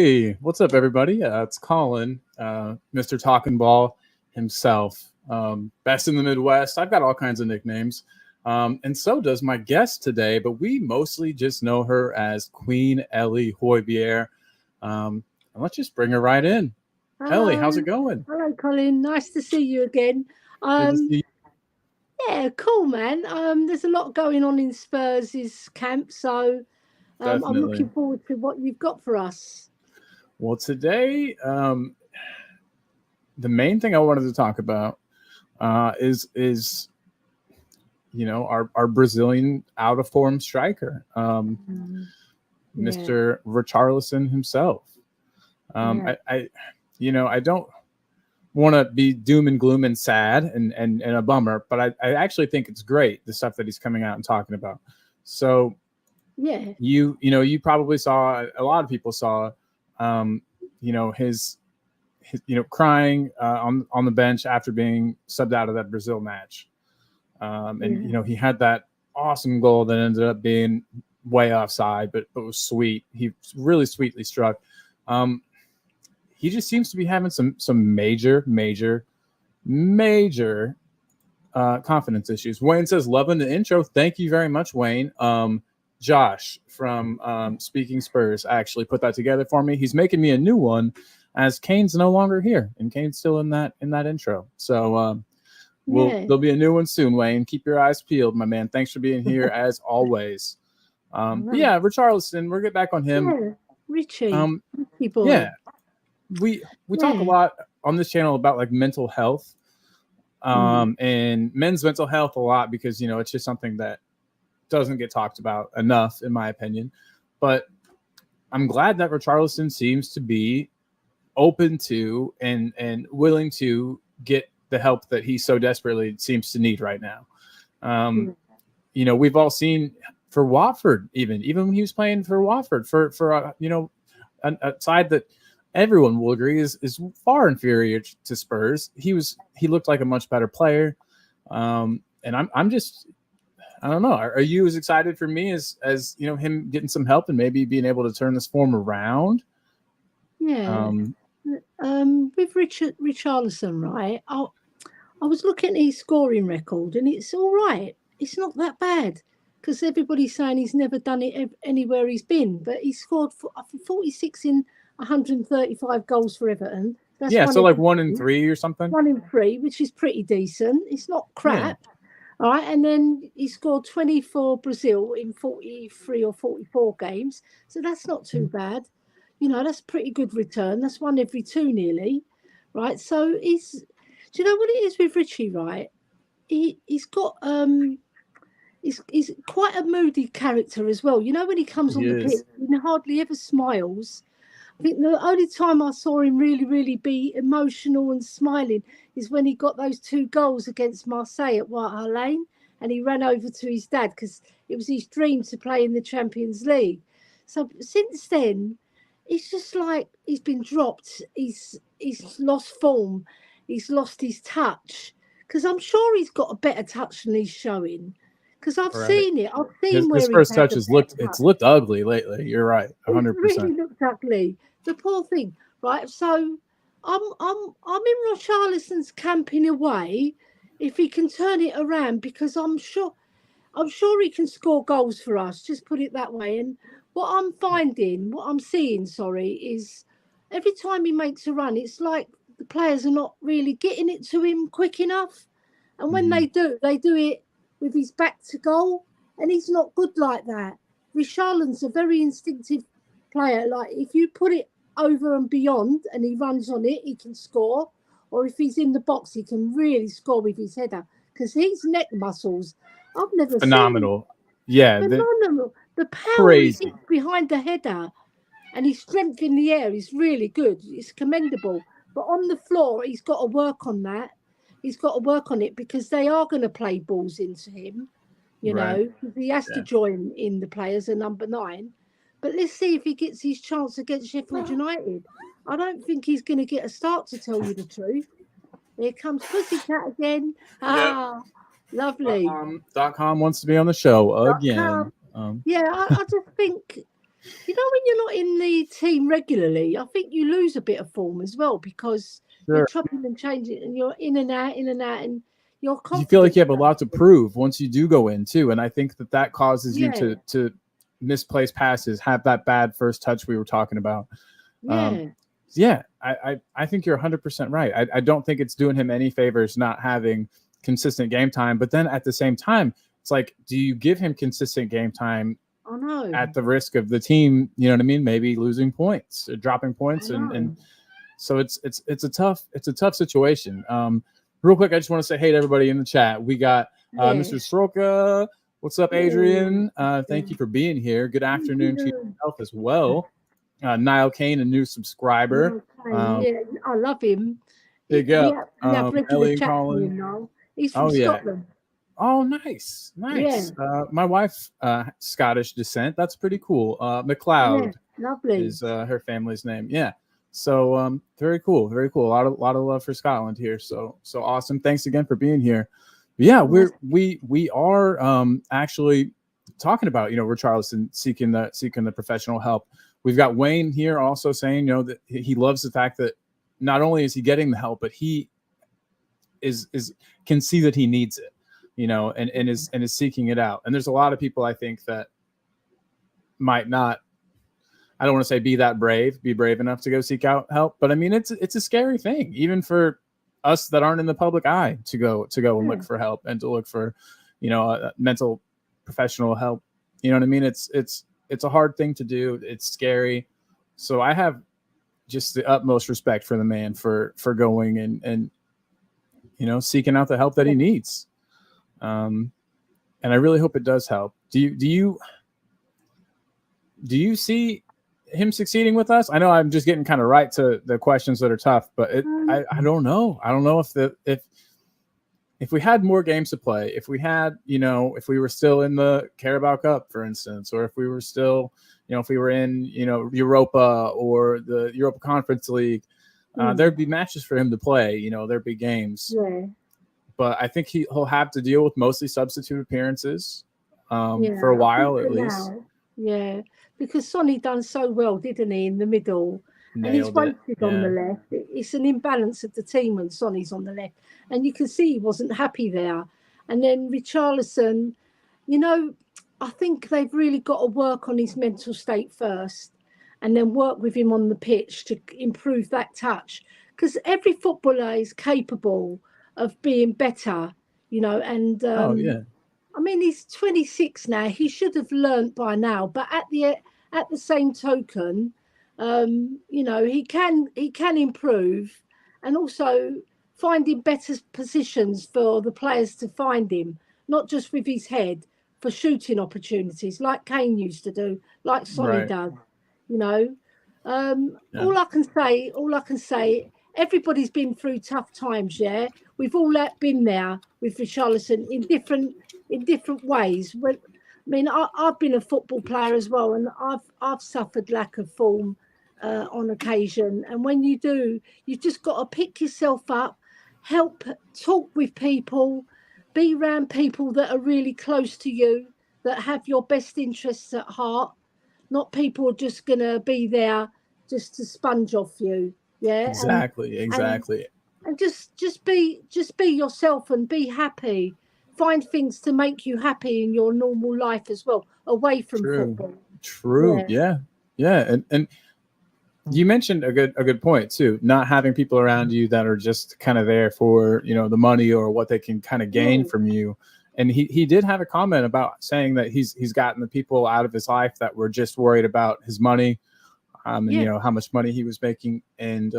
Hey, what's up, everybody? It's Colin, Mr. Talking Ball himself. Best in the Midwest. I've got all kinds of nicknames. And so does my guest today, but we mostly just know her as Queen Ellie Hoybier. And let's just bring her right in. Ellie, how's Hello. it going? Hello, Colin. Nice to see you again. Good to Um, see you. yeah, cool, man. There's a lot going on in Spurs' camp, so I'm Definitely. looking forward to what you've got for us. Well, today, the main thing I wanted to talk about is our Brazilian out of form striker, Mm, yeah, Mr. Richarlison himself. yeah, I don't want to be doom and gloom and sad and a bummer, but I actually think it's great the stuff that he's coming out and talking about. So yeah, you probably saw, a lot of people saw, um, his crying on the bench after being subbed out of that Brazil match. And yeah, he had that awesome goal that ended up being way offside, but was sweet. He really sweetly struck. Um, he just seems to be having some major confidence issues. Wayne says, loving the intro. Thank you very much, Wayne. Josh from Speaking Spurs actually put that together for me. He's making me a new one as Kane's no longer here, and Kane's still in that intro. So yeah. there'll be a new one soon, Wayne. Keep your eyes peeled, my man. Thanks for being here as always. I But know. yeah, Richarlison, we'll get back on him. Yeah, Richie, Um, Richie yeah, boy. we talk a Yeah, lot on this channel about like mental health, mm, and men's mental health a lot because it's just something that doesn't get talked about enough, in my opinion. But I'm glad that Richarlison seems to be open to and willing to get the help that he so desperately seems to need right now. Um, yeah, we've all seen for Watford, even when he was playing for Watford, for a side that everyone will agree is far inferior to Spurs. He looked like a much better player, and I'm just, I don't know. Are you as excited for me as him getting some help and maybe being able to turn this form around? yeah. Um, With Richarlison, right? I was looking at his scoring record, and it's all right. It's not that bad because everybody's saying he's never done it anywhere he's been. But he scored I think 46 in 135 goals for Everton. That's yeah, one so like every 1 in 3 or something. 1 in 3, which is pretty decent. It's not Yeah, crap. All right, and then he scored 20 for Brazil in 43 or 44 games. So that's not too bad. That's pretty good return. That's one every two nearly. Right. So do you know what it is with Richie, right? He's got he's quite a moody character as well. When he comes he on the pitch, is. he hardly ever smiles. I think the only time I saw him really, really be emotional and smiling is when he got those two goals against Marseille at White Hart Lane, and he ran over to his dad because it was his dream to play in the Champions League. So since then, it's just like he's been dropped. He's lost form. He's lost his touch because I'm sure he's got a better touch than he's showing. Because I've Right. seen it. I've seen His where he's first had touch a has better looked it's touch. looked ugly lately. You're right, It's 100%. really looked ugly. The poor thing, right? So I'm in Richarlison's camp in a way, if he can turn it around, because I'm sure he can score goals for us. Just put it that way. And what I'm seeing, sorry, is every time he makes a run, it's like the players are not really getting it to him quick enough. And when Mm-hmm. they do it with his back to goal, and he's not good like that. Richarlison's a very instinctive player. Like if you put it over and beyond, and he runs on it, he can score. Or if he's in the box, he can really score with his header because his neck muscles. I've never seen Phenomenal. Yeah, phenomenal. The power he crazy. gets behind the header and his strength in the air is really good. It's commendable. But on the floor, he's got to work on that. He's got to work on it because they are going to play balls into him. Right. 'Cause he has to Yeah. join in the players a number 9. But let's see if he gets his chance against Sheffield United. I don't think he's going to get a start, to tell you the truth. Here comes Pussycat again. Yep. Ah, lovely. .com wants to be on the show Dot com. again. Yeah, I just think. You know, when you're not in the team regularly, I think you lose a bit of form as well because you're Sure. chopping and changing, and you're in and out, and your You feel like confidence. you have a lot to prove once you do go in too, and I think that causes you Yeah, to misplace passes, have that bad first touch we were talking about. Um, yeah, yeah, I think you're 100% right. I don't think it's doing him any favors not having consistent game time. But then at the same time, it's like, do you give him consistent game time I know, at the risk of the team? You know what I mean? Maybe losing points, or dropping I points, and know. so it's a tough situation. Real quick, I just want to say hey to everybody in the chat. We got Yeah, Mr. Soroka. What's up, yeah, Adrian? Thank you for being here. Good afternoon to yeah. yourself as well. Niall Kane, a new subscriber. No, Kane, Um, yeah, I love him. big We up. have regular Ellie and chats with Colin. him now. He's from Oh yeah. Scotland. Oh, nice, Yeah, nice. My wife, Scottish descent. That's pretty cool. yeah, McLeod lovely. is her family's name. Yeah. So very cool, very cool. A lot of love for Scotland here. So awesome. Thanks again for being here. Yeah, Nice. we are actually talking about Richarlison seeking the professional help. We've got Wayne here also saying that he loves the fact that not only is he getting the help, but he is can see that he needs it, and is seeking it out. And there's a lot of people I think that might not, I don't want to say be brave enough to go seek out help, but I mean it's a scary thing even for us that aren't in the public eye to go and Yeah, look for help and to look for mental professional help. You know what I mean? It's a hard thing to do. It's scary. So I have just the utmost respect for the man for going and seeking out the help that he needs. And I really hope it does help. Do you see him succeeding with us? I know I'm just getting kind of right to the questions that are tough, but I don't know. I don't know if we had more games to play, if we had, if we were still in the Carabao Cup, for instance, or if we were still, if we were in, Europa or the Europa Conference League, there'd be matches for him to play. There'd be games. yeah, But I think he'll have to deal with mostly substitute appearances for a yeah. I think while for at least. now, yeah, because Sonny done so well, didn't he, in the middle, and he's Nailed it. wasted on the Yeah. left. It's an imbalance of the team when Sonny's on the left, and you can see he wasn't happy there. And then Richarlison, you know, I think they've really got to work on his mental state first, and then work with him on the pitch to improve that touch. Because every footballer is capable of being better, and Oh yeah. I mean, he's 26 now. He should have learnt by now. But at the same token, he can improve, and also finding better positions for the players to find him, not just with his head, for shooting opportunities like Kane used to do, like Sonny Right. does. You know, Yeah. all I can say, everybody's been through tough times. Yeah, we've all been there with Richarlison in different ways. When, I mean, I've been a football player as well, and I've suffered lack of form on occasion. And when you do, you've just got to pick yourself up, help, talk with people, be around people that are really close to you, that have your best interests at heart, not people just gonna be there just to sponge off you. Yeah, Exactly. and Exactly. and just be yourself and be happy. Find things to make you happy in your normal life as well, away from True. football. True. Yeah, Yeah. Yeah. And you mentioned a good point too. Not having people around you that are just kind of there for the money or what they can kind of gain yeah, from you. And he did have a comment about saying that he's gotten the people out of his life that were just worried about his money, and yeah, how much money he was making. And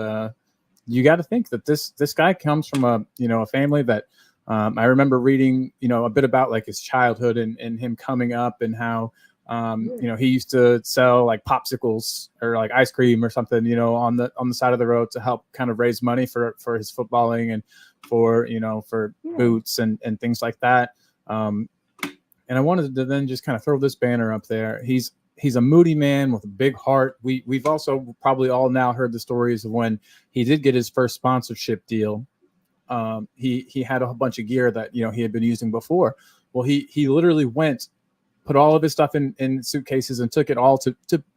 you got to think that this guy comes from a family that I remember reading a bit about like his childhood and him coming up and how yeah, he used to sell like popsicles or like ice cream or something on the side of the road to help kind of raise money for his footballing and for yeah, boots and things like that. um, and I wanted to then just kind of throw this banner up there. He's a moody man with a big heart. We've also probably all now heard the stories of when he did get his first sponsorship deal. He had a bunch of gear that he had been using before. Well, he literally put all of his stuff in suitcases and took it all to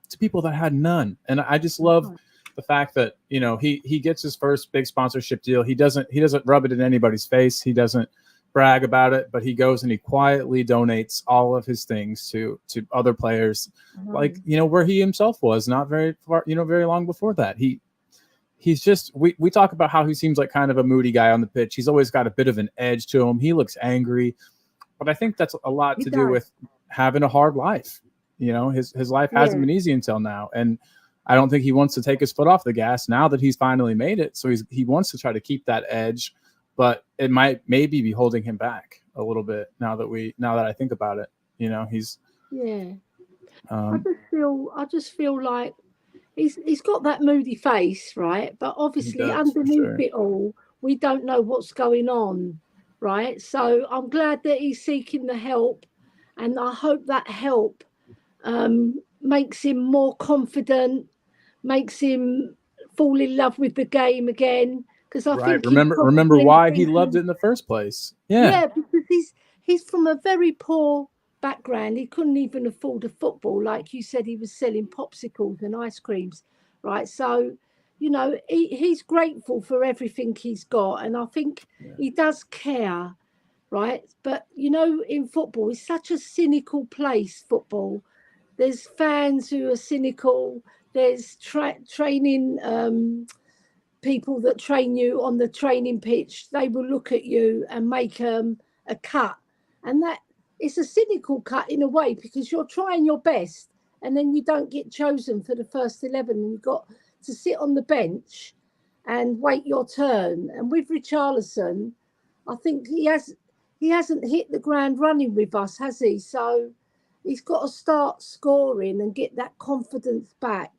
to people that had none. And I just love the fact that, you know, he gets his first big sponsorship deal. He doesn't rub it in anybody's face. He doesn't brag about it, but he goes and he quietly donates all of his things to other players, like, you know, where he himself was not very far, you know, very long before that. He's just, we talk about how he seems like kind of a moody guy on the pitch. He's always got a bit of an edge to him. He looks angry, but I think that's a lot to do with having a hard life. You know, his life hasn't been easy until now. And I don't think he wants to take his foot off the gas now that he's finally made it. So he wants to try to keep that edge, but it might maybe be holding him back a little bit now that I think about it. You know, he's I just feel like he's got that moody face, right? But obviously underneath it all, we don't know what's going on, right? So I'm glad that he's seeking the help, and I hope that help makes him more confident, makes him fall in love with the game again. Because I think remember why he loved it in the first place. Yeah, because he's from a very poor background. He couldn't even afford a football. Like you said, he was selling popsicles and ice creams, right? So, you know, he's grateful for everything he's got, and I think he does care, right? But you know, in football, it's such a cynical place. Football, there's fans who are cynical. There's training people that train you on the training pitch. They will look at you and make a cut, and that it's a cynical cut in a way, because you're trying your best and then you don't get chosen for the first 11 and you've got to sit on the bench and wait your turn. And with Richarlison, I think he hasn't hit the ground running with us, has he? So he's got to start scoring and get that confidence back.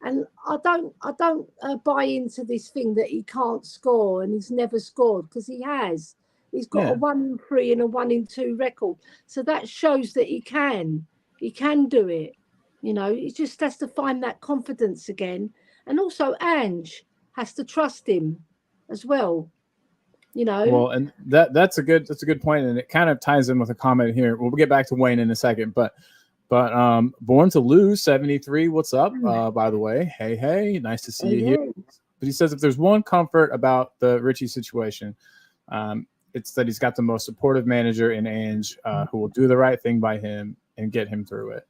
And I don't buy into this thing that he can't score and he's never scored, because he has. He's got a 1-3 and a 1-2 record. So that shows that he can do it. You know, he just has to find that confidence again. And also Ange has to trust him as well. You know. Well, and that's a good point, and it kind of ties in with a comment here. We'll get back to Wayne in a second, but Born to Lose 73, what's up? By the way, hey, nice to see you here. But he says if there's one comfort about the Richie situation, it's that he's got the most supportive manager in Ange, who will do the right thing by him and get him through it.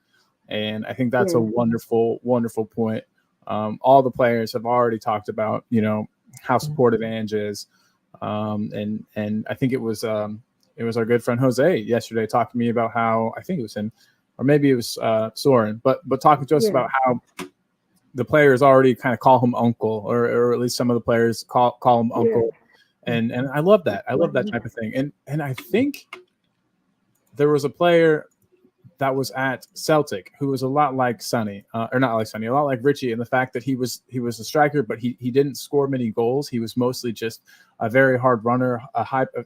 And I think that's a wonderful, wonderful point. All the players have already talked about, you know, how supportive Ange is. And I think it was our good friend Jose yesterday talking to me about how, I think it was him, or maybe it was Soren, but talking to us about how the players already kind of call him uncle, or at least some of the players call him uncle. And I love that. I love that type of thing. And I think there was a player that was at Celtic who was a lot like Sonny, or not like Sonny, a lot like Richie, in the fact that he was a striker, but he didn't score many goals. He was mostly just a very hard runner,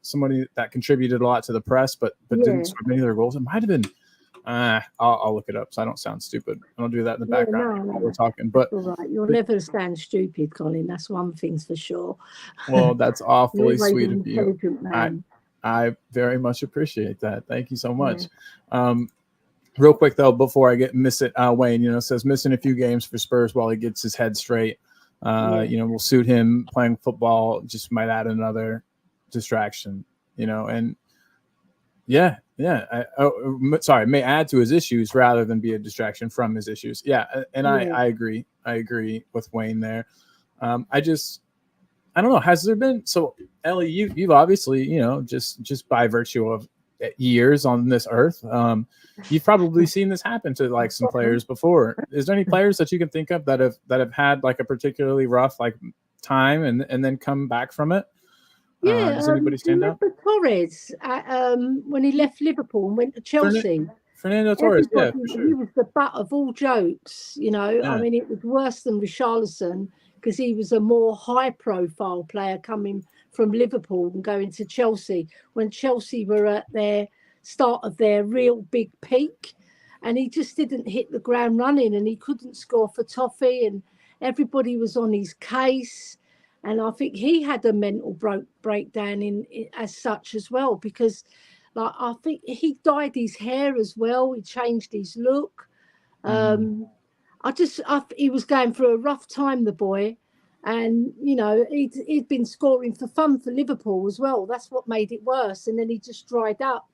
somebody that contributed a lot to the press, but didn't score many of their goals. It might have been. I'll look it up so I don't sound stupid. I don't do that in the background while we're talking. But all right, you'll never sound stupid, Colin. That's one thing's for sure. Well, that's awfully sweet of you. Man. I very much appreciate that. Thank you so much. Real quick though, before I miss it, Wayne, you know, says missing a few games for Spurs while he gets his head straight. You know, will suit him. Playing football just might add another distraction. You know, and may add to his issues rather than be a distraction from his issues. I agree. I agree with Wayne there. I don't know. Has there been, so Ellie, you've obviously, you know, just by virtue of years on this earth, you've probably seen this happen to like some players before. Is there any players that you can think of that have had like a particularly rough like time and then come back from it? Does anybody stand up? Torres, when he left Liverpool and went to Chelsea. Fernando Torres, for sure. He was the butt of all jokes, you know. I mean, it was worse than Richarlison because he was a more high-profile player coming from Liverpool and going to Chelsea when Chelsea were at their start of their real big peak, and he just didn't hit the ground running, and he couldn't score for toffee, and everybody was on his case. And I think he had a mental breakdown in as such as well, because like I think he dyed his hair as well. He changed his look. I he was going through a rough time, the boy. And, you know, he'd been scoring for fun for Liverpool as well. That's what made it worse. And then he just dried up.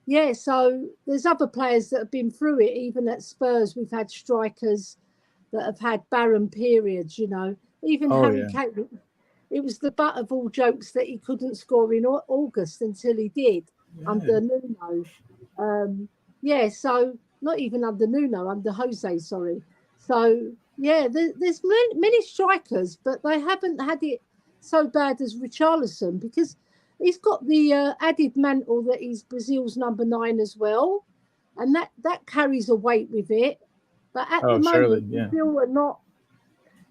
Yeah, so there's other players that have been through it. Even at Spurs, we've had strikers that have had barren periods, you know. Even Harry Kane, it was the butt of all jokes that he couldn't score in August until he did under Nuno. Yeah, so not even under Nuno, under Jose, sorry. So, yeah, there's many strikers, but they haven't had it so bad as Richarlison because he's got the added mantle that he's Brazil's number 9 as well. And that carries a weight with it. But at the moment, Brazil are not,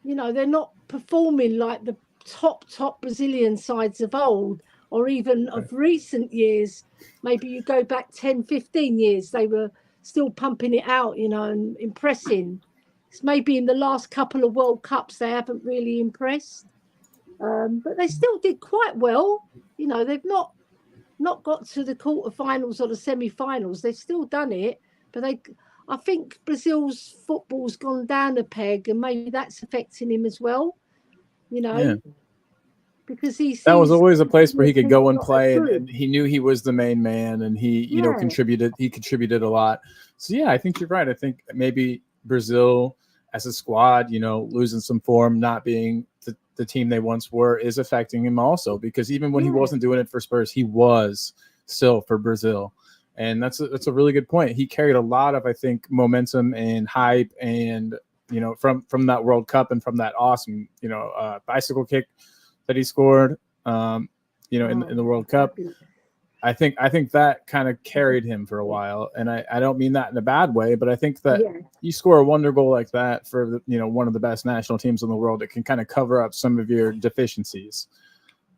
you know, they're not performing like the top Brazilian sides of old or even of recent years. Maybe you go back 10, 15 years, they were still pumping it out, you know, and impressing. It's maybe in the last couple of World Cups they haven't really impressed. But they still did quite well. You know, they've not got to the quarterfinals or the semi-finals. They've still done it, but I think Brazil's football's gone down a peg, and maybe that's affecting him as well. You know, because that was always a place where he could go and play, and he knew he was the main man, and he, you know, contributed. He contributed a lot. So yeah, I think you're right. I think maybe Brazil as a squad, you know, losing some form, not being the team they once were, is affecting him also, because even when he wasn't doing it for Spurs, he was still for Brazil. And that's a really good point. He carried a lot of, I think, momentum and hype, and, you know, from that World Cup and from that awesome, you know, bicycle kick that he scored, you know, in the World Cup. I think that kind of carried him for a while, and I don't mean that in a bad way, but I think that you score a wonder goal like that for one of the best national teams in the world, it can kind of cover up some of your deficiencies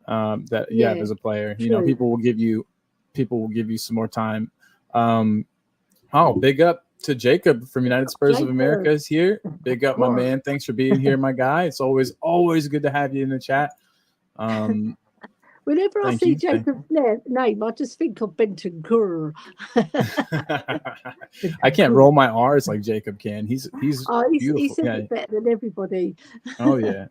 that you have as a player. You know, people will give you some more time. Big up to Jacob from United Spurs of America is here. Big up, my man. Thanks for being here, my guy. It's always good to have you in the chat. Whenever I see Jacob's name, I just think of Benton Kerr. I can't roll my R's like Jacob can. He's beautiful. He says it better than everybody. Oh yeah.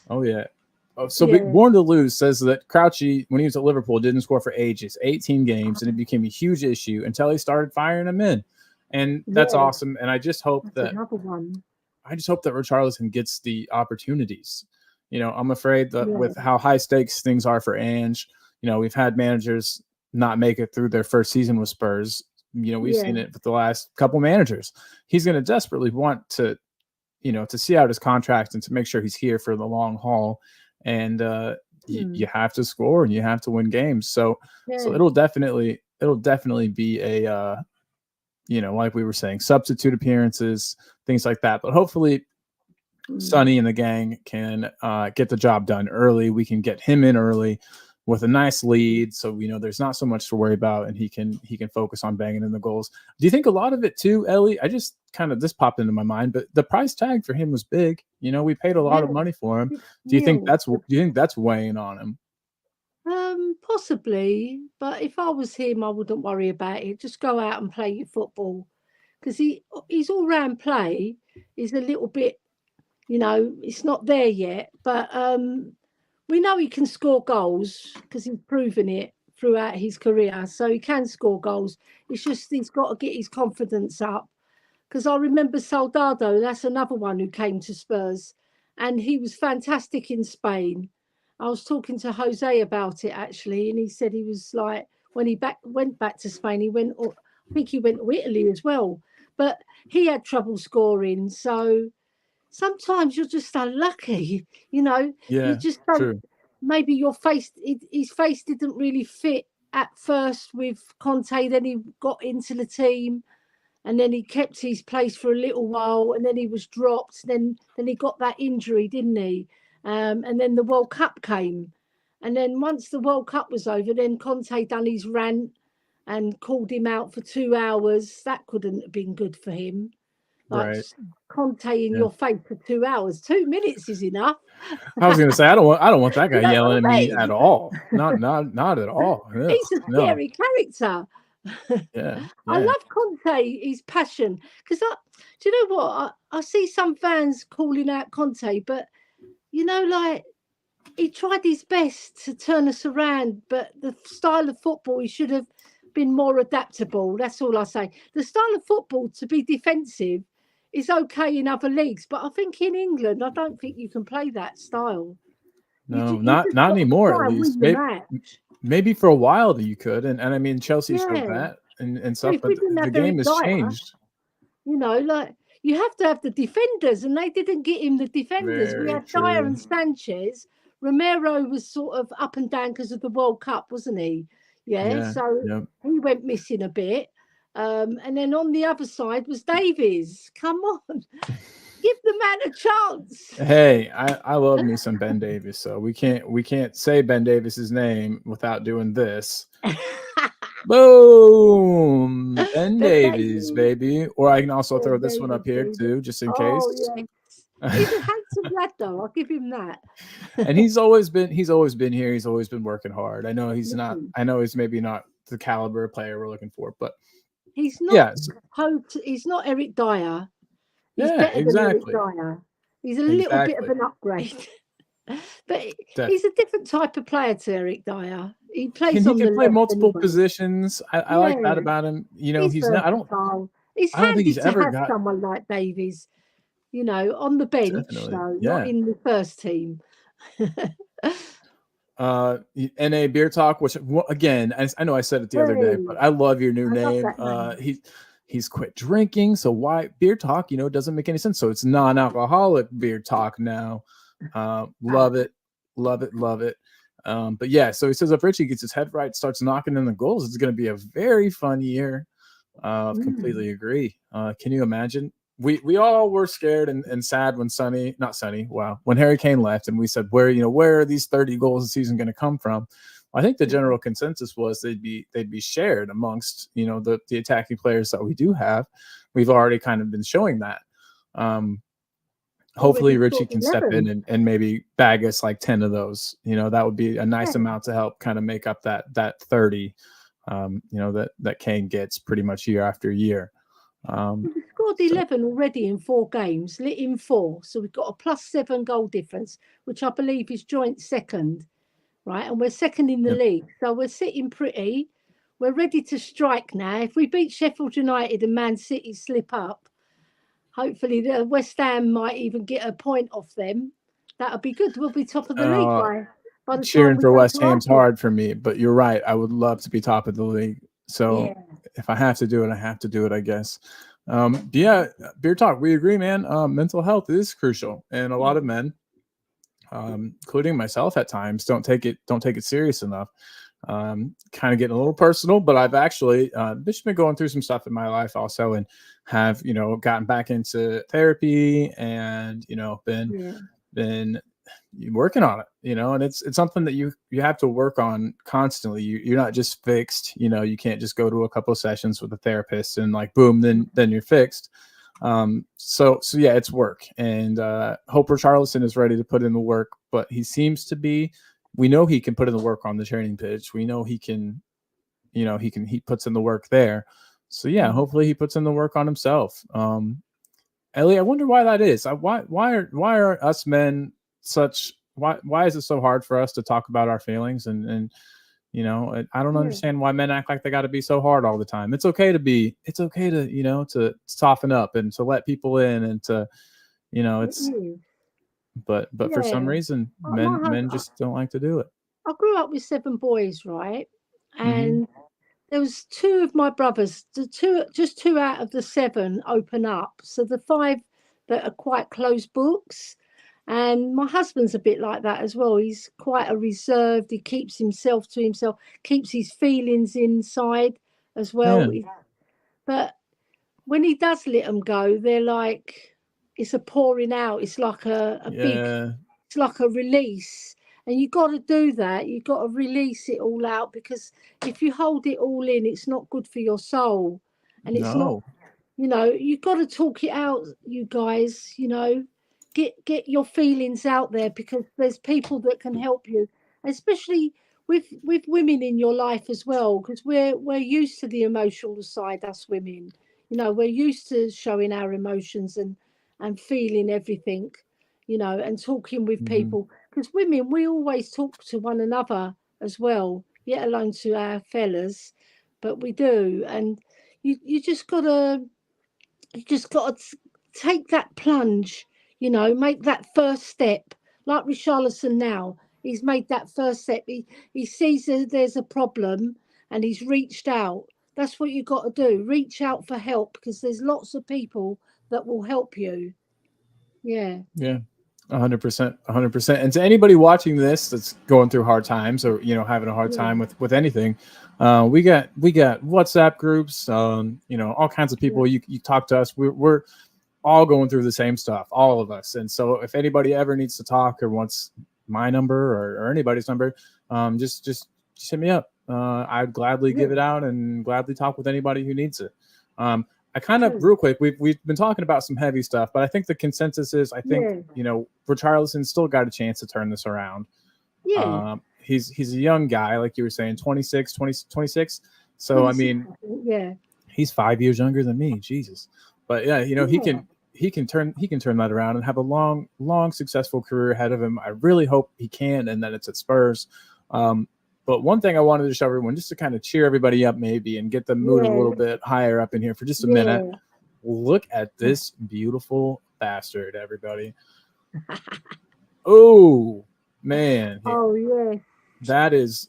Born to Lose says that Crouchy, when he was at Liverpool, didn't score for ages, 18 games, and it became a huge issue until he started firing him in. And that's awesome. And I just hope that Richarlison gets the opportunities. You know, I'm afraid that with how high stakes things are for Ange, you know, we've had managers not make it through their first season with Spurs. You know, we've seen it with the last couple managers. He's going to desperately want to, you know, to see out his contract and to make sure he's here for the long haul. And you have to score and you have to win games. So it'll definitely be a, you know, like we were saying, substitute appearances, things like that. But hopefully Sonny and the gang can get the job done early. We can get him in early with a nice lead, so you know there's not so much to worry about, and he can focus on banging in the goals. Do you think a lot of it too, Ellie? I just this popped into my mind, but the price tag for him was big. You know, we paid a lot of money for him. Do you think that's weighing on him? Possibly, but if I was him, I wouldn't worry about it. Just go out and play your football, because he's all round play. He's a little bit. You know, it's not there yet, but we know he can score goals because he's proven it throughout his career. So he can score goals. It's just he's got to get his confidence up. Because I remember Soldado, that's another one who came to Spurs, and he was fantastic in Spain. I was talking to Jose about it, actually, and he said he was like, when he went back to Spain, I think he went to Italy as well. But he had trouble scoring, so sometimes you're just unlucky, you know. You just don't. True. Maybe his face didn't really fit at first with Conte. Then he got into the team, and then he kept his place for a little while, and then he was dropped. Then he got that injury, didn't he? And then the World Cup came, and then once the World Cup was over, then Conte done his rant and called him out for 2 hours. That couldn't have been good for him. Like Conte in your face for 2 hours. 2 minutes is enough. I was going to say I don't want that guy yelling at me at all. Not at all. He's a scary character. Yeah, I yeah. love Conte, his passion. Because do you know what? I see some fans calling out Conte, but like he tried his best to turn us around, but the style of football he should have been more adaptable. That's all I say. The style of football to be defensive is okay in other leagues, but I think in England, I don't think you can play that style. No, You not just not got to anymore. try At and least win the match. maybe for a while that you could, and I mean Chelsea showed Yeah. that and Well, stuff, if but we didn't the have game Eric has Dyer, changed. like you have to have the defenders, and they didn't get him the defenders. We Very had Dyer true. and Sanchez. Romero was sort of up and down because of the World Cup, wasn't he? Yeah, Yeah, so yeah. he went missing a bit. And then on the other side was Davies. Come on, give the man a chance. Hey, I love me some Ben Davis, so we can't say Ben Davis's name without doing this. Boom, Ben Ben Davies, Davies. baby. Or I can also throw Ben this one Davies, up here baby. too, just in Oh case. yeah, he's a handsome lad though. I'll give him that. And he's always been here. He's always been working hard. I know he's not. Mm. I know he's maybe not the caliber of player we're looking for, but He's not yeah, he's not Eric Dyer. He's yeah, better than Eric exactly, Dyer. He's a little bit of exactly. an upgrade. But he's a different type of player to Eric Dyer. He And plays he on the can play left multiple anyway. positions. I like that Yeah, about him. he's He's not. versatile. It's I don't think handy he's to ever have got someone like Davies, on the bench, definitely. though, not Yeah. in the first team. NA Beer Talk, which again, I know I said it the other day, Hey, but I love your new I love name. that name. He's quit drinking, so why Beer Talk? Doesn't make any sense. So it's non-alcoholic Beer Talk now. Love it, love it, love it. But yeah, so he says if Richie gets his head right, starts knocking in the goals, it's going to be a very fun year. Completely agree. Can you imagine? We all were scared and sad when when Harry Kane left, and we said, where are these 30 goals a season going to come from? Well, I think the general consensus was they'd be shared amongst the attacking players that we do have. We've already kind of been showing that. Hopefully Already Richie scored can step 11. in and maybe bag us like 10 of those. That would be a nice Yeah. amount to help kind of make up that 30. That Kane gets pretty much year after year. We've scored 11 already in 4 games, lit in 4. So we've got a +7 goal difference, which I believe is joint second, right? And we're second in the Yep. league. So we're sitting pretty. We're ready to strike now. If we beat Sheffield United and Man City slip up, hopefully the West Ham might even get a point off them. That'll be good. We'll be top of the league by the time Cheering we for go West to Ham's Arsenal. hard for me, but you're right. I would love to be top of the league. So Yeah. if I have to do it, I have to do it, I guess. Yeah, Beer Talk, we agree, man. Mental health is crucial, and a lot of men, including myself at times, don't take it serious enough. Kind of getting a little personal, but I've actually just been going through some stuff in my life also, and have gotten back into therapy, and been working on it, and it's something that you have to work on constantly. You're not just fixed. You can't just go to a couple of sessions with a therapist and like boom, then you're fixed. So yeah, it's work, and hope Richarlison is ready to put in the work, but he seems to be. We know he can put in the work on the training pitch. We know he can, he puts in the work there. So yeah, hopefully he puts in the work on himself. Ellie, I wonder why that is. Why are us men why is it so hard for us to talk about our feelings, and I don't understand why men act like they got to be so hard all the time. It's okay to to soften up and to let people in, and to it's but for some reason men just don't like to do it. I grew up with 7 boys, right? Mm-hmm. And there was 2 of my brothers, just 2 out of the 7 open up. So the 5 that are quite closed books. And my husband's a bit like that as well. He's quite a reserved. He keeps himself to himself, keeps his feelings inside as well. Yeah. But when he does let them go, they're like, it's a pouring out. It's like it's like a release. And you got to do that. You got to release it all out, because if you hold it all in, it's not good for your soul. And it's not, No. you got to talk it out, you guys, get your feelings out there, because there's people that can help you, especially with women in your life as well, because we're used to the emotional side, us women. You know, we're used to showing our emotions and feeling everything, you know, and talking with Hmm. people. Because women, we always talk to one another as well, yet alone to our fellas, but we do. And you just gotta take that plunge, you know, make that first step. Like Richarlison now, he's made that first step. He sees that there's a problem and he's reached out. That's what you got to do. Reach out for help because there's lots of people that will help you. Yeah. Yeah. 100%, 100%. And to anybody watching this that's going through hard times or having a hard Yeah. time with anything, we got WhatsApp groups, all kinds of people. You talk to us. We're all going through the same stuff, all of us. And so if anybody ever needs to talk or wants my number or anybody's number, just hit me up. I'd gladly give it out and gladly talk with anybody who needs it. I kind of real quick, we've been talking about some heavy stuff, but I think the consensus is Richarlison still got a chance to turn this around. Yeah. He's a young guy, like you were saying, 26. So I mean, he's 5 years younger than me. Jesus. But yeah, he can turn that around and have a long successful career ahead of him. I really hope he can, and that it's at Spurs. But one thing I wanted to show everyone, just to kind of cheer everybody up maybe and get the mood a little bit higher up in here for just a minute. Look at this beautiful bastard, everybody. Oh, man. Oh, yeah. That is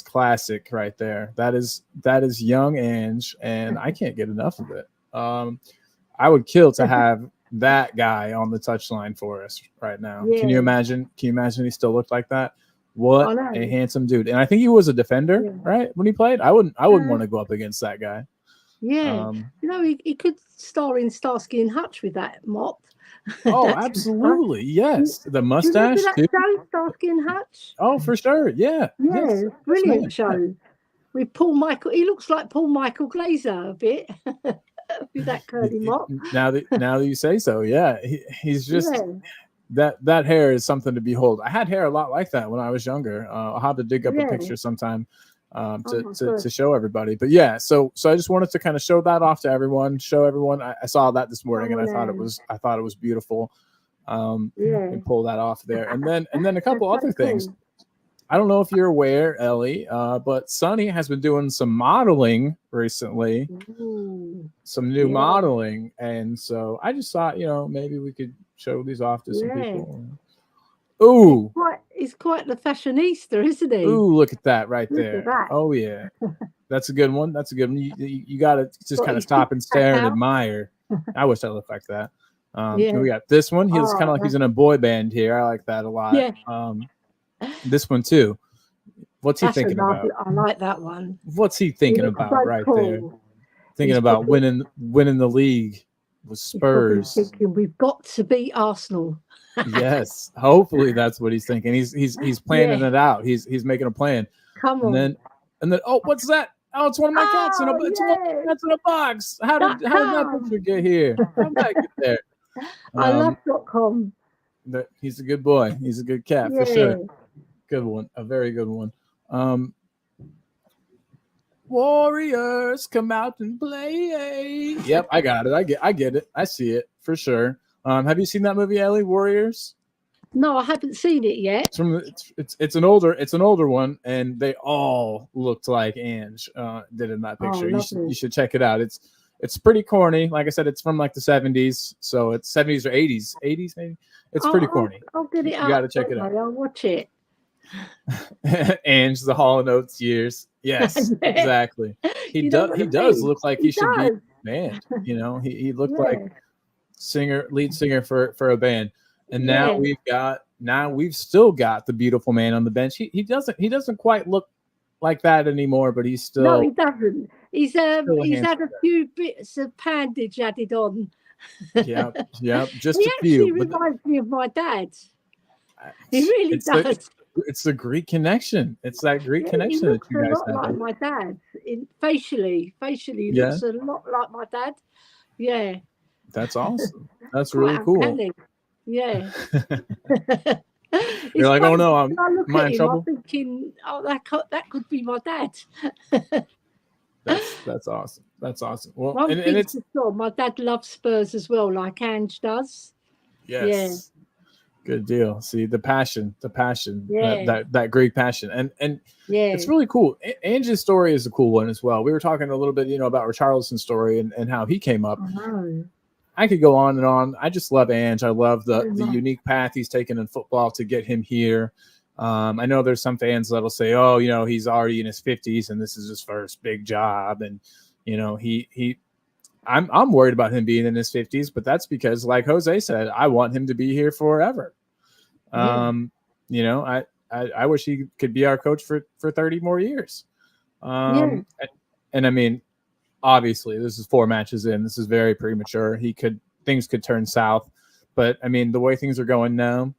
classic right there. That is young Ange, and I can't get enough of it. I would kill to have that guy on the touchline for us right now. Yeah. Can you imagine he still looked like that? What a handsome dude. And I think he was a defender, right? When he played. I wouldn't want to go up against that guy. Yeah. He could star in Starsky and Hutch with that mop. Oh, absolutely. Yes. The mustache. Do you remember that show, Starsky and Hutch? Oh, for sure. Yeah. Yes. Brilliant show. With Paul Michael. He looks like Paul Michael Glazer a bit. With that curly mop. Now that you say so, yeah. He's just that hair is something to behold. I had hair a lot like that when I was younger. I'll have to dig up a picture sometime to show everybody. But yeah, so I just wanted to kind of show that off to everyone. Show everyone. I saw that this morning, and I thought it was beautiful. And pull that off there, and then a couple other things. I don't know if you're aware, Ellie, but Sonny has been doing some modeling recently. Ooh. Some new modeling, and so I just thought, maybe we could show these off to some people. Ooh, he's quite the fashionista, isn't he? Ooh, look at that right there. Oh yeah, that's a good one. You got to just kind of stop and stare and admire. I wish I looked like that. We got this one. He's kind of like he's in a boy band here. I like that a lot. Yeah. This one too. What's he thinking about? I like that one. What's he thinking about right there? Thinking about winning the league with Spurs. Thinking we've got to beat Arsenal. Yes, hopefully that's what he's thinking. He's planning it out. He's making a plan. Come on. And then what's that? Oh, it's one of my cats in a box. How did that picture get here? How did that get there? I love .com. He's a good boy. He's a good cat for sure. Good one. A very good one. Warriors come out and play. Yep, I got it. I get it. I see it for sure. Have you seen that movie, Ellie? Warriors? No, I haven't seen it yet. It's an older one, and they all looked like Ange did in that picture. You should check it out. It's pretty corny. Like I said, it's from like the 70s, so it's 70s or 80s maybe. It's pretty corny. I'll get it out. You got to check it out. I'll watch it. Ange, the Hall & Oates years. Yes, exactly. He does look like he should be in a band. He looked like lead singer for a band. And now we've still got the beautiful man on the bench. He doesn't quite look like that anymore, but he's still. No, he doesn't. He's had a few bits of bandage added on. Yep, just he a few. He reminds me of my dad. He really does. It's the Greek connection. It's that Greek connection that you guys have. Like my dad, facially, he looks a lot like my dad. Yeah. That's awesome. That's really cool. Yeah. You're like, oh no, when I look am I at in him, I'm trouble? thinking, oh, that could be my dad. That's awesome. That's awesome. Well, One and thing's it's for sure, my dad loves Spurs as well, like Ange does. Yeah, yes, good deal. See the passion, that yeah, that great passion, and yeah. it's really cool. Angie's story is a cool one as well. We were talking a little bit, about Richarlison's story and how he came up. I know. I could go on and on. I just love Ange. I love the Very much. unique path he's taken in football to get him here. I know there's some fans that'll say, "Oh, he's already in his 50s and this is his first big job," and he. I'm worried about him being in his 50s, but that's because, like Jose said, I want him to be here forever. Yeah, I wish he could be our coach for 30 more years. yeah, And I mean, obviously, this is 4 matches in. This is very premature. Things could turn south, but I mean, the way things are going now,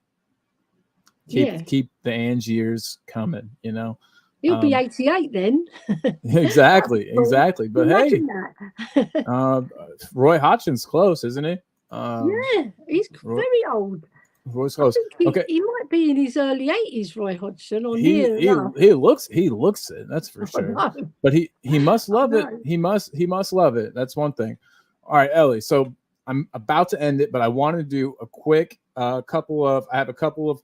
yeah. keep the Ange years coming. He'll be 88 then. Exactly. Cool. But hey, Imagine that. Roy Hodgson's close, isn't he? Yeah, he's Roy, very old. Roy's I close. think Okay, he might be in his early 80s, Roy Hodgson, or he near he enough. he looks it. That's for I sure. know. But he must I love it. know. He must love it. That's one thing. All right, Ellie. So I'm about to end it, but I want to do a quick I have a couple of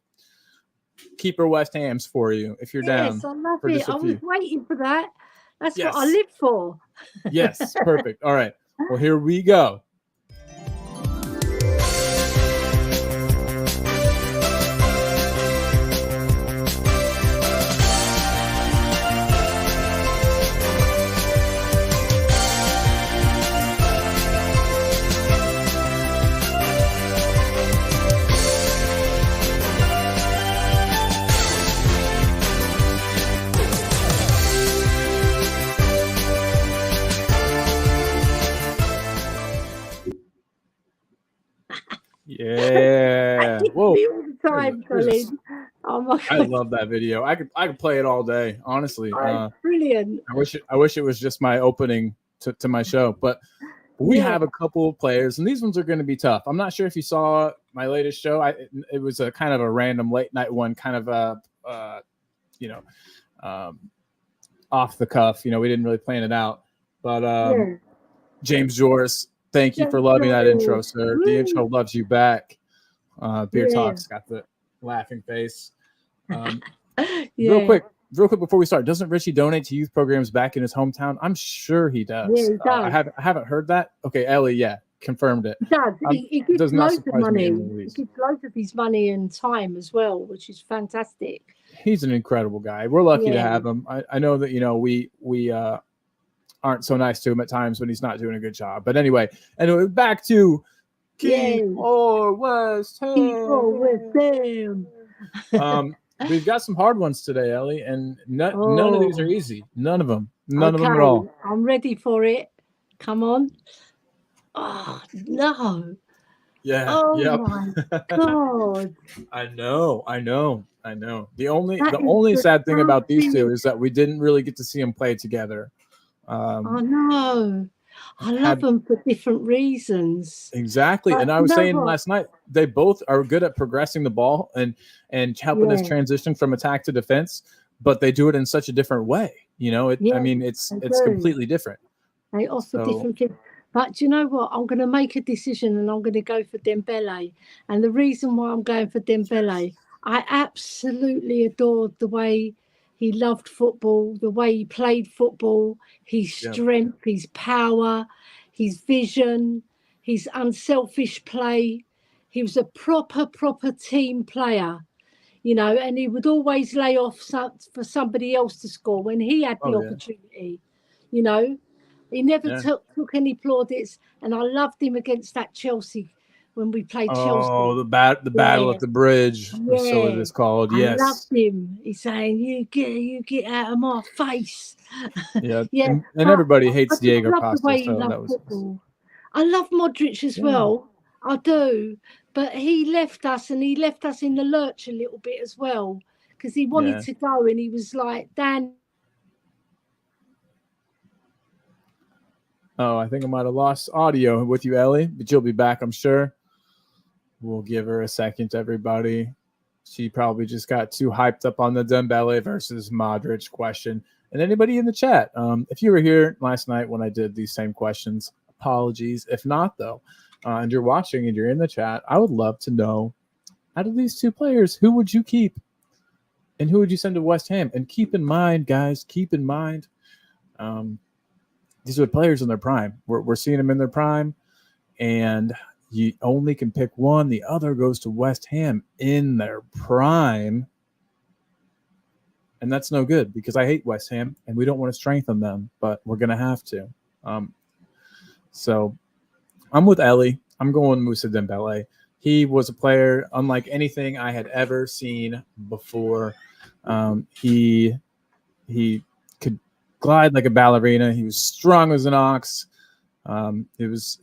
keeper West Hams for you if you're Yes, down I love for just it. a I was few. waiting for that. That's what I Yes. live for. Yes. Perfect. All right. Well, here we go. Yeah. Whoa. Me all the time, Colin. Oh my I god. love that video. I could play it all day, honestly. Oh, brilliant. I wish it was just my opening to my show, but we have a couple of players, and these ones are going to be tough. I'm not sure if you saw my latest show. It was a kind of a random late night one, kind of off the cuff. We didn't really plan it out, but James Joris, thank you for loving that intro, sir. The intro loves you back. Beer Talk's got the laughing face. Real quick before we start, doesn't Richie donate to youth programs back in his hometown? I'm sure he does. Yeah, he does. I haven't heard that. Okay, Ellie, confirmed it. He does. He gives loads of money. He gives loads of his money and time as well, which is fantastic. He's an incredible guy. We're lucky to have him. I know that we aren't so nice to him at times when he's not doing a good job. But anyway, back to Keep or West Ham. We've got some hard ones today, Ellie, and none of these are easy. None of them. None of them at all. I'm ready for it. Come on. Oh no. Yeah. Oh my god. I know. The only sad thing about these two is that we didn't really get to see them play together. I know. I love them for different reasons. Exactly. And I was saying last night, they both are good at progressing the ball and helping us transition from attack to defense, but they do it in such a different way. I mean, it's completely different. They offer different things. But do you know what? I'm going to make a decision and I'm going to go for Dembele. And the reason why I'm going for Dembele, I absolutely adored the way he loved football, the way he played football, his strength, his power, his vision, his unselfish play. He was a proper team player, and he would always lay off for somebody else to score when he had the opportunity, He never took any plaudits, and I loved him against that Chelsea when we played Chelsea. Oh, the battle at the bridge, so it is called. Yes, I loved him. He's saying, "You get out of my face." Yeah. And everybody hates Diego Costa. So that was. Football. I love Modric as well. I do, but he left us, and he left us in the lurch a little bit as well because he wanted to go, and he was like, "Dan." Oh, I think I might have lost audio with you, Ellie, but you'll be back, I'm sure. We'll give her a second, everybody. She probably just got too hyped up on the Dembele versus Modric question. And anybody in the chat, if you were here last night when I did these same questions, apologies. If not, though, and you're watching and you're in the chat, I would love to know, out of these two players, who would you keep and who would you send to West Ham? And keep in mind, guys, these are players in their prime. We're seeing them in their prime, and you only can pick one. The other goes to West Ham in their prime. And that's no good because I hate West Ham and we don't want to strengthen them, but we're going to have to. So I'm with Ellie. I'm going Moussa Dembele. He was a player unlike anything I had ever seen before. He could glide like a ballerina. He was strong as an ox. It was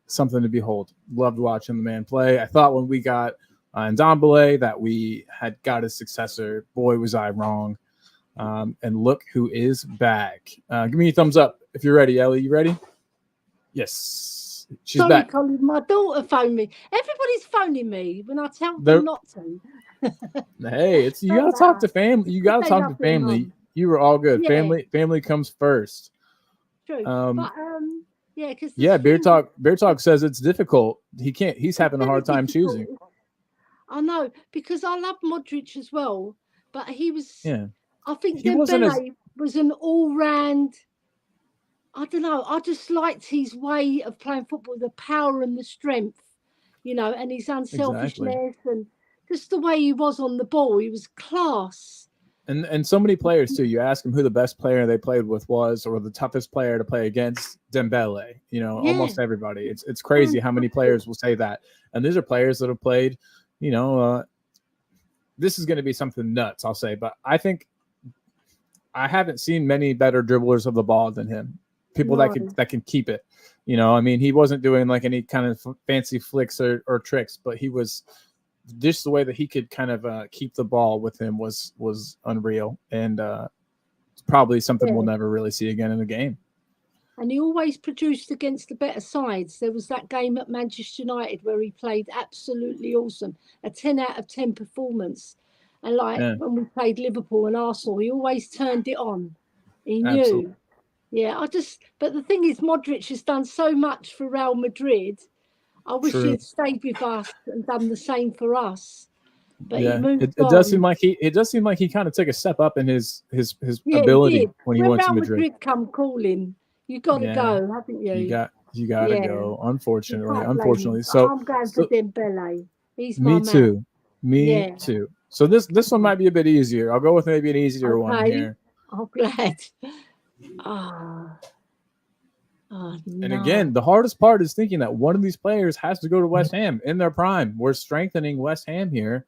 something to behold. Loved watching the man play. I thought when we got Ndombele that we had got a successor. Boy, was I wrong. And look who is back. Give me a thumbs up if you're ready, Ellie. You ready? Yes. She's Sorry, back. Colin, my daughter phoned me. Everybody's phoning me when I tell them not to. Hey, you gotta talk to family. You gotta talk to family. You were all good. Yeah. Family comes first. True. Yeah, because Beer Talk says it's difficult. He's having a hard time choosing. I know, because I love Modric as well, but he was. Yeah. I think Dembele was an all-round. I don't know. I just liked his way of playing football, the power and the strength, and his unselfishness and just the way he was on the ball. He was class. And so many players too. You ask them who the best player they played with was, or the toughest player to play against. Dembele. Almost everybody. It's crazy how many players will say that. And these are players that have played. This is going to be something nuts, I'll say, but I think I haven't seen many better dribblers of the ball than him. People that can keep it. He wasn't doing like any kind of fancy flicks or tricks, but he was just the way that he could kind of keep the ball with him was unreal, and it's probably something we'll never really see again in the game. And he always produced against the better sides. There was that game at Manchester United where he played absolutely awesome, a 10 out of 10 performance. And when we played Liverpool and Arsenal, he always turned it on. He knew. Absolutely. Yeah, but the thing is, Modric has done so much for Real Madrid. I wish he'd stayed with us and done the same for us. But he moved on. It does seem like he kind of took a step up in his ability when he went to Madrid. Madrid come calling. You got to go, haven't you? You got to go. Unfortunately. So I'm going for Dembele. He's me too. Me too. So this one might be a bit easier. I'll go with maybe an easier one here. I'm glad. And again, the hardest part is thinking that one of these players has to go to West Ham in their prime. We're strengthening West Ham here,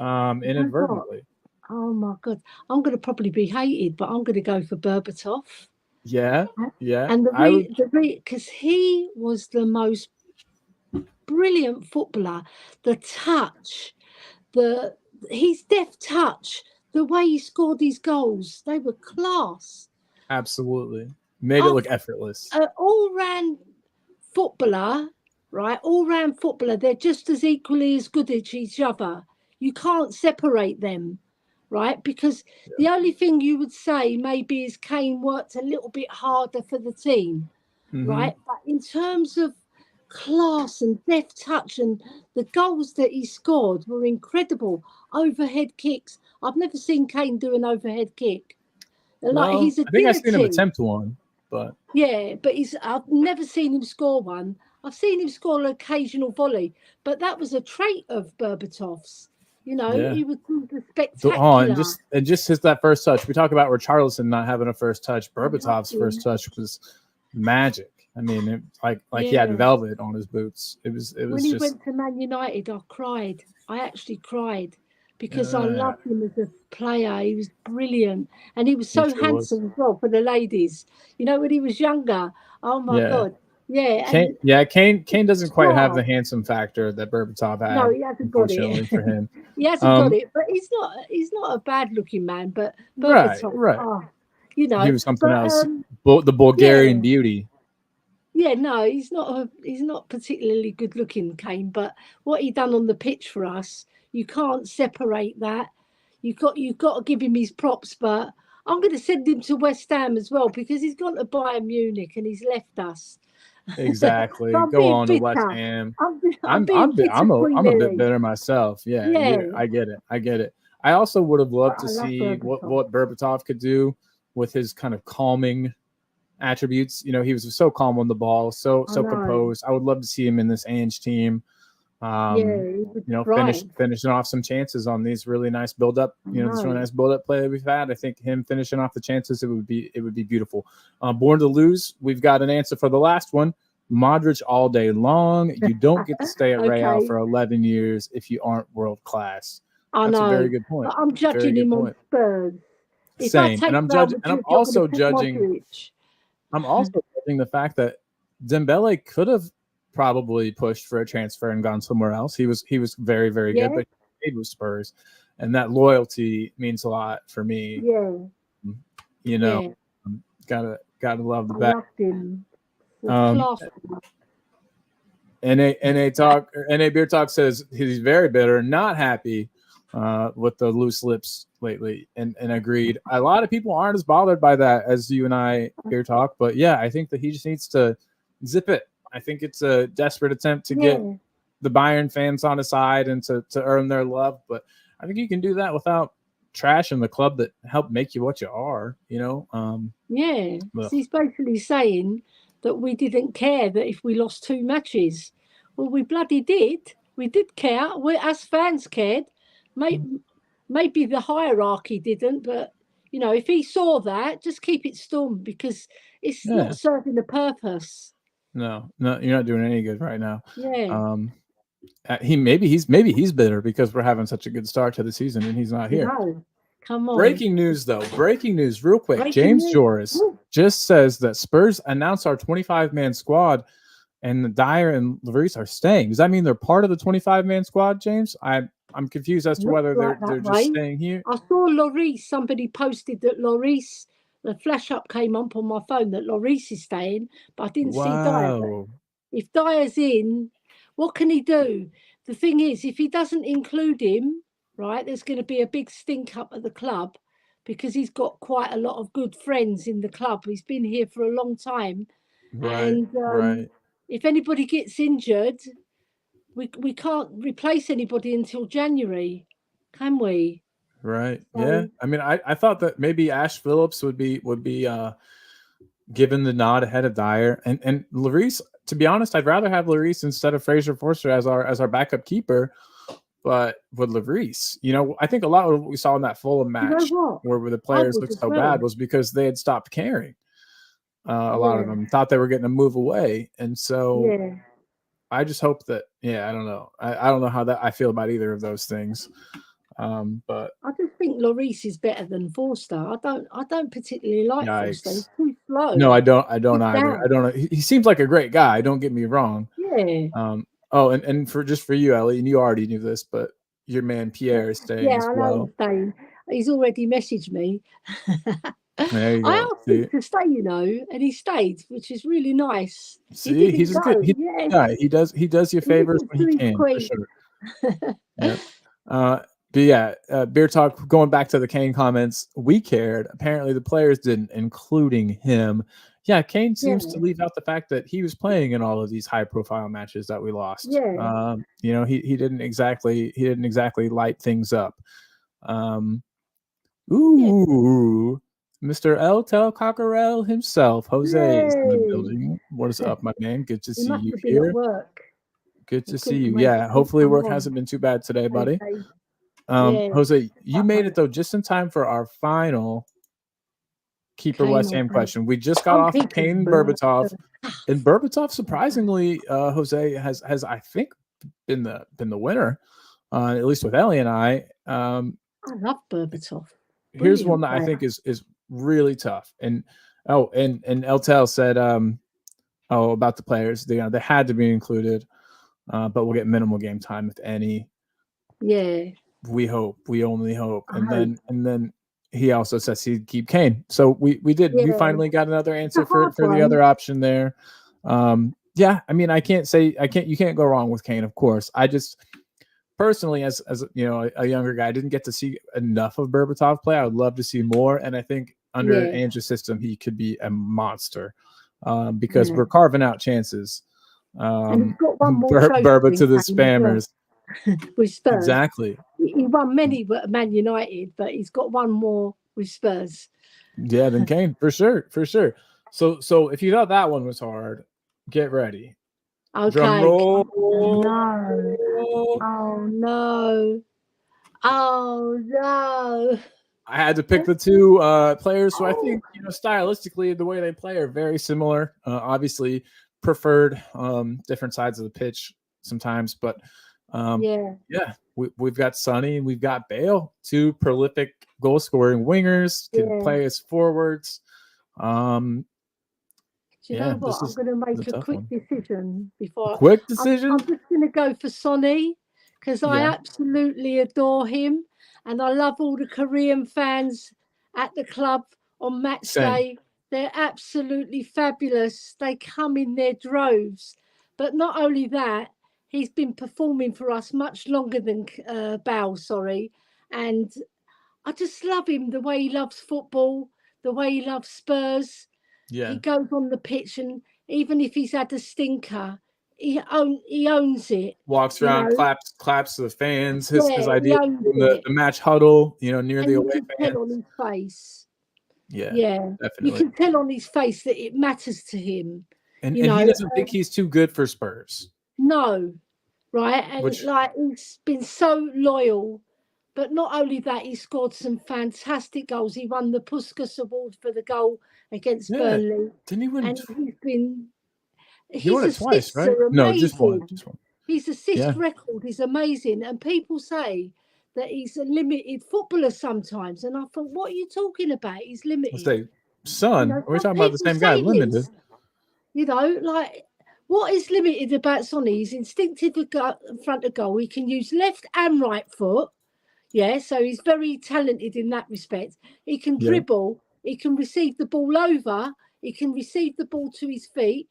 inadvertently. Oh my God! I'm going to probably be hated, but I'm going to go for Berbatov. Yeah. And because he was the most brilliant footballer, the touch, his deft touch, the way he scored his goals, they were class. Absolutely. Made it look effortless. An all-round footballer, right? All-round footballer, they're just as equally as good as each other. You can't separate them, right? Because the only thing you would say maybe is Kane worked a little bit harder for the team, right? But in terms of class and deft touch and the goals that he scored were incredible. Overhead kicks. I've never seen Kane do an overhead kick. He's I think I've seen him attempt one, but I've never seen him score one. I've seen him score an occasional volley, but that was a trait of Berbatov's. He was spectacular. And just his that first touch. We talk about Richarlison not having a first touch. Berbatov's first touch was magic. I mean, he had velvet on his boots. It was when he went to Man United, I cried. I actually cried because I loved him as a player. He was brilliant, and he was so handsome as well for the ladies. When he was younger. Oh my God. Yeah. Kane doesn't quite have the handsome factor that Berbatov had. No, he hasn't got it. For him. He hasn't got it, but he's not a bad looking man, but Berbatov, right. He was something else. The Bulgarian beauty. Yeah, no, he's not particularly good looking, Kane, but what he done on the pitch for us, You can't separate that. You've got to give him his props, but I'm going to send him to West Ham as well because he's gone to Bayern Munich and he's left us. So Exactly. I'm Go being on to West bitter. Ham. I'm being bitter, Queen I'm a bit Ellie. better myself. Yeah, Yeah, I get it. I get it. I also would have but loved to I love see Berbatov. what Berbatov could do with his kind of calming attributes. You know, he was so calm on the ball, so I know. composed. I would love to see him in this Ange team. Yeah, he was You know, right. finishing off some chances on these really nice build up. You know, this really No. nice build up play that we've had. I think him finishing off the chances, it would be beautiful. Born to Lose. We've got an answer for the last one. Modric all day long. You don't get to stay at Real Okay. for 11 years if you aren't world class. I That's a know. very good point. But I'm Very judging good him on point. Spurs. If I Same. take And I'm Real judging, and I'm Madrid, you're going also to put judging. Modric. I'm also judging the fact that Dembele could have probably pushed for a transfer and gone somewhere else. He was very, very Yeah. good, but he stayed with Spurs, and that loyalty means a lot for me. Yeah. You know, Yeah. gotta love the I back. loved him. The Um, class. NA Beer Talk says he's very bitter, not happy with the loose lips lately, and agreed. A lot of people aren't as bothered by that as you and I, Beer Talk, but yeah, I think that he just needs to zip it. I think it's a desperate attempt to get the Bayern fans on his side and to earn their love, but I think you can do that without trashing the club that helped make you what you are, you know? Yeah. So he's basically saying that we didn't care that if we lost 2 matches. Well, we bloody did. We did care. We, as fans, cared. Maybe the hierarchy didn't, but you know, if he saw that, just keep it stormed because it's not serving the purpose. No, you're not doing any good right now. Yeah. Maybe he's bitter because we're having such a good start to the season and he's not here. No. Come on. Breaking news, though. Breaking news, real quick. Breaking James news. Joris just says that Spurs announced our 25-man squad, and Dyer and Lloris are staying. Does that mean they're part of the 25-man squad, James? I'm confused as to whether they're just staying here. I saw Lloris. Somebody posted that Lloris. The flash up came up on my phone that Lloris is staying, but I didn't see Dyer. If Dyer's in, what can he do? The thing is, if he doesn't include him, right, there's going to be a big stink up at the club because he's got quite a lot of good friends in the club. He's been here for a long time. And if anybody gets injured, we can't replace anybody until January, can we? Right. So, yeah. I mean, I thought that maybe Ash Phillips would be given the nod ahead of Dyer and Lloris. To be honest, I'd rather have Lloris instead of Fraser Forster as our backup keeper. But with Lloris, you know, I think a lot of what we saw in that Fulham match where the players looked so bad was because they had stopped caring. A lot of them thought they were getting a move away, and so I just hope that I don't know. I don't know how that I feel about either of those things. But I just think Lloris is better than Forster. I don't particularly like Forster. He's too slow. No, I don't either. I don't know. He seems like a great guy. Don't get me wrong. Yeah. Oh, and for you, Ellie, and you already knew this, but your man Pierre is staying as well. I know he's staying. He's already messaged me. There you go. I asked him to stay, you know, and he stayed, which is really nice. See, he's a good guy. He does you favors when he can, for sure. But yeah, Beer Talk, going back to the Kane comments, we cared. Apparently the players didn't, including him. Yeah, Kane seems to leave out the fact that he was playing in all of these high-profile matches that we lost. Yeah. You know, he didn't exactly light things up. Mr. El Tel Cockerell himself, Jose, is in the building. What is up, my man? Good to see you here. Good to see you. Yeah, hopefully work hasn't been too bad today, buddy. Jose, you made it though just in time for our final keeper West Ham question. We just got off of Kane Berbatov, and Berbatov surprisingly, Jose has I think been the winner, at least with Ellie and I. I love Berbatov. Here's one that I think is really tough. And Eltel said about the players, they had to be included, but we'll get minimal game time if any. Yeah. We only hope. And then he also says he'd keep Kane. So we did. We finally got another answer for the other option there. I mean, you can't go wrong with Kane, of course. personally, as you know, a younger guy, I didn't get to see enough of Berbatov play. I would love to see more, and I think under Ange's system, he could be a monster because we're carving out chances. And he's got one more trophy Berba to the spammers. With Spurs. Exactly. He won many at Man United, but he's got one more with Spurs. Yeah, then Kane, for sure. So if you thought that one was hard, get ready. Okay. Drum roll. Oh no. I had to pick the two players who I think, you know, stylistically the way they play are very similar. Obviously preferred different sides of the pitch sometimes, but we've got Sonny and we've got Bale, two prolific goal scoring wingers, can play as forwards. Do you know what? I'm going to make a quick decision before. Quick decision? I'm just going to go for Sonny because I absolutely adore him, and I love all the Korean fans at the club on match day. They're absolutely fabulous. They come in their droves. But not only that, he's been performing for us much longer than Bale, and I just love him, the way he loves football, the way he loves Spurs. Yeah. He goes on the pitch, and even if he's had a stinker, he owns it. Walks around, claps to the fans. His idea in the match huddle, you know, near the away fans. You can tell on his face. Yeah, You definitely. can tell on his face that it matters to him. And he doesn't think he's too good for Spurs. No, right? And he's been so loyal. But not only that, he scored some fantastic goals. He won the Puskas Award for the goal against Burnley. Didn't he win? And he won it twice, right? No, just one. His assist record is amazing. And people say that he's a limited footballer sometimes. And I thought, what are you talking about? He's limited. Say, son, we're talking about the same guy, limited. You know, like, what is limited about Sonny? He's instinctive in front of goal. He can use left and right foot. Yeah, so he's very talented in that respect. He can dribble. He can receive the ball over. He can receive the ball to his feet.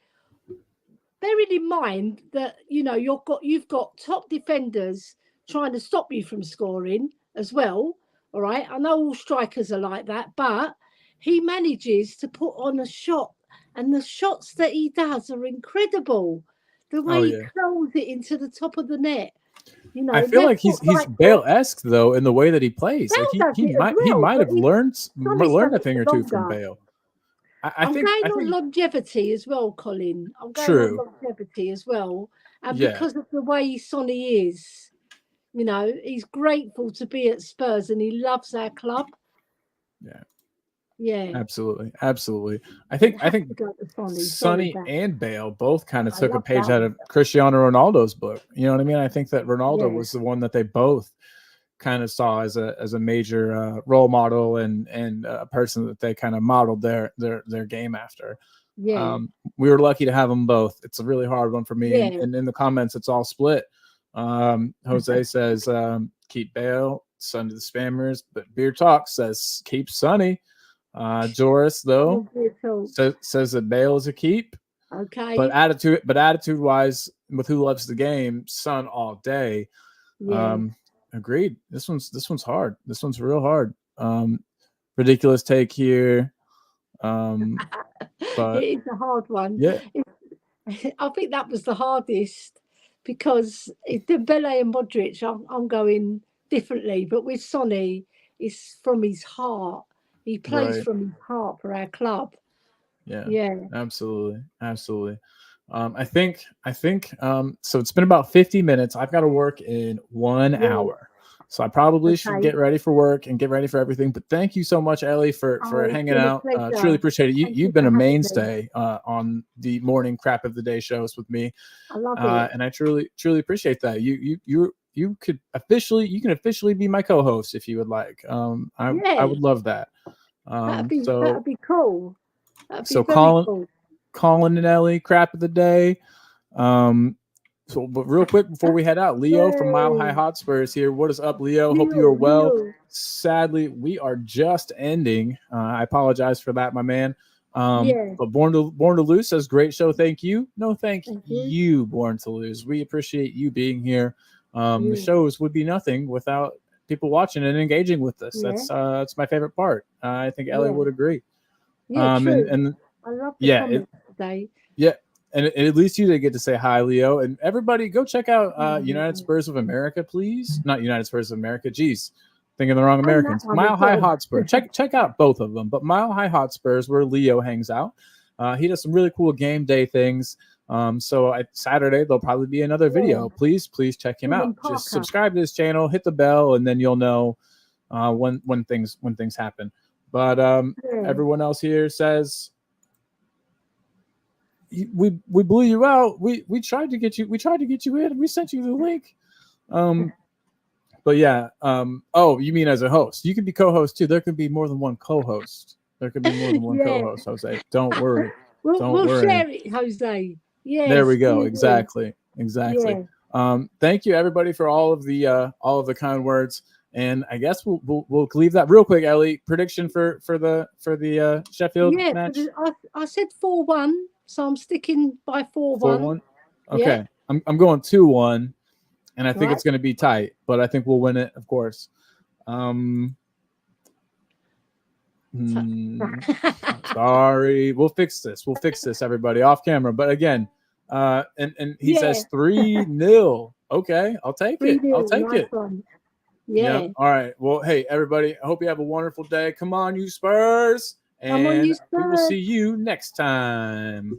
Bearing in mind that, you know, you've got top defenders trying to stop you from scoring as well. All right, I know all strikers are like that, but he manages to put on a shot, and the shots that he does are incredible. The way he curls it into the top of the net. You know, I feel like he's Bale-esque though in the way that he plays. Like he might have learned a thing or two from Bale. I'm going on longevity as well, Colin. I'm going on longevity as well, and because of the way Sonny is, you know, he's grateful to be at Spurs and he loves our club. Yeah, absolutely. I think Sonny and Bale both kind of took a page out of Cristiano Ronaldo's book. You know what I mean? I think that Ronaldo was the one that they both kind of saw as a major role model and a person that they kind of modeled their game after. Yeah, we were lucky to have them both. It's a really hard one for me. And in the comments, it's all split. Jose says keep Bale, Son to the spammers, but Beer Talk says keep Sonny. Joris though says that Bale is a keep. Okay. But attitude wise, with who loves the game, Son all day. Agreed. This one's hard. This one's real hard. Ridiculous take here. But it is a hard one. Yeah. I think that was the hardest because Dembele and Modric, I'm going differently, but with Sonny, it's from his heart. He plays from his heart for our club. Yeah. Absolutely. I think so it's been about 50 minutes. I've got to work in 1 hour. So I probably should get ready for work and get ready for everything. But thank you so much, Ellie, for hanging out. Truly appreciate it. You've been a mainstay on the morning crap of the day shows with me. I love it. And I truly appreciate that. You can officially be my co-host if you would like. I would love that. That'd be cool. That'd be so Colin and Ellie, crap of the day. But real quick before we head out, Leo from Mile High Hotspur is here. What is up, Leo? Hope you are well. Leo. Sadly, we are just ending. I apologize for that, my man. But Born to Lose says great show. Thank you. No, thank you, Born to Lose. We appreciate you being here. The shows would be nothing without people watching and engaging with us. Yeah. That's my favorite part. I think Ellie would agree. Yeah, true. And I love the comments today. Yeah, and at least you did get to say hi, Leo, and everybody go check out United Spurs of America, please. Not United Spurs of America. Geez, thinking of the wrong Americans. Mile High Hotspur. Check out both of them, but Mile High Hotspur is where Leo hangs out. He does some really cool game day things. So Saturday there'll probably be another video. Please check him out. Just subscribe to his channel, hit the bell, and then you'll know when things happen. But everyone else here says we blew you out. We tried to get you. We tried to get you in. We sent you the link. But yeah. Oh, you mean as a host? You could be co-host too. There could be more than one co-host. There could be more than one co-host. Jose, don't worry. We'll share it, Jose. Yeah. There we go. Exactly. Yeah. Thank you everybody for all of the kind words. And I guess we'll leave that real quick. Ellie, prediction for the Sheffield match. I said 4-1, so I'm sticking by 4-1. Okay, yeah. I'm going 2-1, and I think it's going to be tight, but I think we'll win it, of course. Sorry, we'll fix this, everybody, off camera. But again, and he says 3-0. Okay, I'll take it. I'll take it. Yeah. All right. Well, hey, everybody, I hope you have a wonderful day. Come on, you Spurs. And we will see you next time.